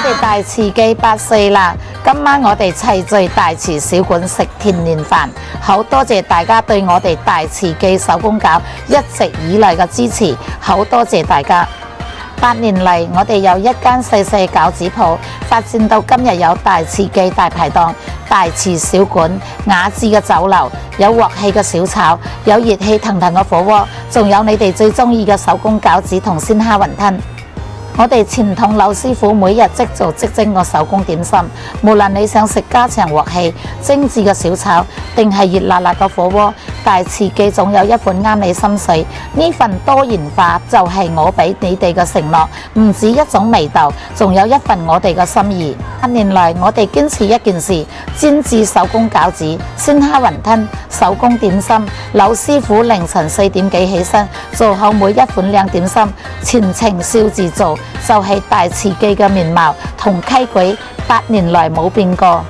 哋大慈記8/4啦，今晚我哋齊聚大慈小館食團年飯，好多謝大家對我哋大慈記手工餃一直以嚟嘅支持，好多謝大家。8年嚟，我哋由一間細細餃子鋪發展到今日有大慈記大排檔、大慈小館、雅致嘅酒樓，有鑊氣嘅小炒，有熱氣騰騰嘅火鍋，仲有你哋最中意嘅手工餃子同鮮蝦雲吞。我哋傳統老師傅每日即做即蒸個手工點心，無論你想食家常鑊氣、精緻嘅小炒，定係熱辣辣嘅火鍋，大慈記總有一款啱你心水。呢份多元化就係我俾你哋嘅承諾，唔止一種味道，仲有一份我哋嘅心意。8年來，我哋堅持一件事，專注手工餃子、鮮蝦雲吞、手工點心。老師傅凌晨4點幾起身，做好每一款靚點心，全程笑住做。就係大慈記嘅面貌，同溪鬼8年來冇變過。